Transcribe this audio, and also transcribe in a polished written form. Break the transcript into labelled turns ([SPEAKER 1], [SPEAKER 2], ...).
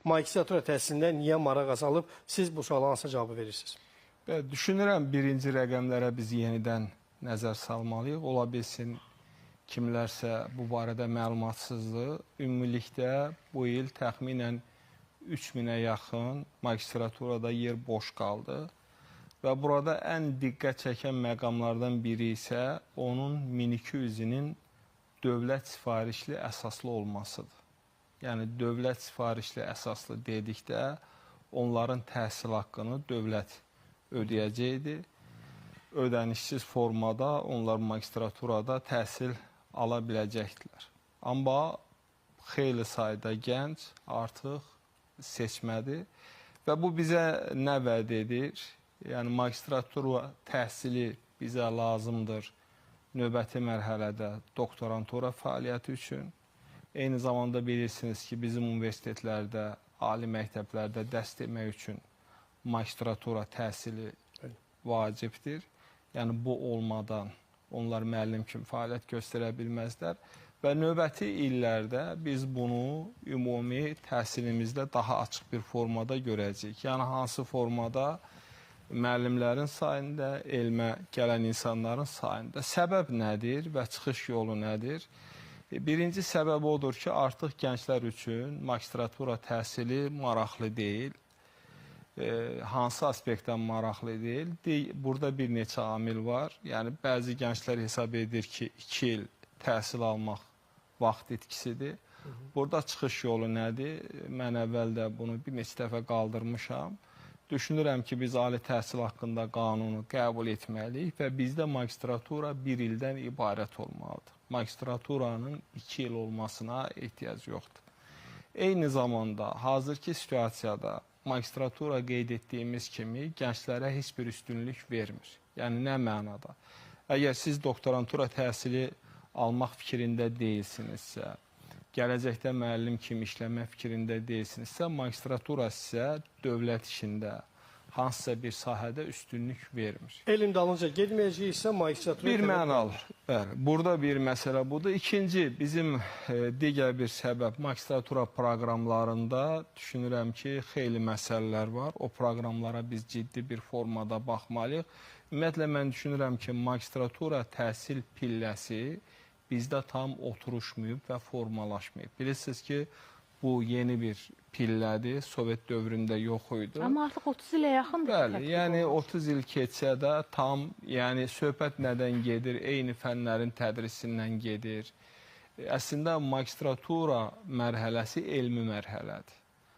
[SPEAKER 1] magistratura təhsilində niyə maraq azalıb? Siz bu suala hansı cavabı verirsiniz?
[SPEAKER 2] Düşünürəm birinci rəqəmlərə biz yenidən nəzər salmalıyıq. Ola bilsin kimlərsə bu barədə məlumatsızdır. Ümumilikdə bu il təxminən 3000-ə yaxın magistraturada yer boş qaldı. Və burada ən diqqət çəkən məqamlardan biri isə onun 1200-inin dövlət sifarişli əsaslı olmasıdır. Yəni, dövlət sifarişli əsaslı dedikdə onların təhsil haqqını dövlət ödəyəcəkdir. Ödənişsiz formada onlar magistraturada təhsil ala biləcəkdilər. Amma xeyli sayda gənc artıq seçmədir və bu bizə nə vəd edir? Yəni, magistratura təhsili bizə lazımdır növbəti mərhələdə doktorantura fəaliyyəti üçün. Eyni zamanda bilirsiniz ki, bizim universitetlərdə, ali məktəblərdə dərs demək üçün magistratura təhsili vacibdir. Yəni, bu olmadan onlar müəllim kimi fəaliyyət göstərə bilməzlər. Və növbəti illərdə biz bunu ümumi təhsilimizdə daha açıq bir formada görəcəyik. Yəni, hansı formada? Müəllimlərin sayında, elmə gələn insanların sayında. Səbəb nədir və çıxış yolu nədir? Birinci səbəb odur ki, artıq gənclər üçün magistratura təhsili maraqlı deyil. Hansı aspektdən maraqlı deyil? Burada bir neçə amil var. Yəni, bəzi gənclər hesab edir ki, 2 il təhsil almaq vaxt itkisidir. Burada çıxış yolu nədir? Mən əvvəldə bunu bir neçə dəfə qaldırmışam. Düşünürəm ki, biz ali təhsil haqqında qanunu qəbul etməliyik və bizdə magistratura 1 ildən ibarət olmalıdır. Magistraturanın 2 il olmasına ehtiyac yoxdur. Eyni zamanda, hazırki situasiyada magistratura qeyd etdiyimiz kimi gənclərə heç bir üstünlük vermir. Yəni, nə mənada? Əgər siz doktorantura təhsili almaq fikrində deyilsinizsə, gələcəkdə müəllim kimi işləmə fikrində deyilsinizsə, magistratura sizə dövlət işində hansısa bir sahədə üstünlük vermir.
[SPEAKER 1] Elm dalınca getməyəcəksə magistratura...
[SPEAKER 2] Bir mənalı. Burada bir məsələ budur. İkinci, bizim digər bir səbəb magistratura proqramlarında düşünürəm ki, xeyli məsələlər var. O proqramlara biz ciddi bir formada baxmalıyıq. Ümumiyyətlə, mən düşünürəm ki, magistratura təhsil pilləsi bizdə tam oturuşmayıb və formalaşmayıb. Bilirsiniz ki, bu yeni bir pillədir, Sovet dövründə yox idi.
[SPEAKER 3] Amma artıq 30 ilə yaxındır.
[SPEAKER 2] Bəli, yəni 30 il keçsə də tam, yəni söhbət nədən gedir? Eyni fənlərin tədrisindən gedir. Əslində magistratura mərhələsi elmi mərhələdir.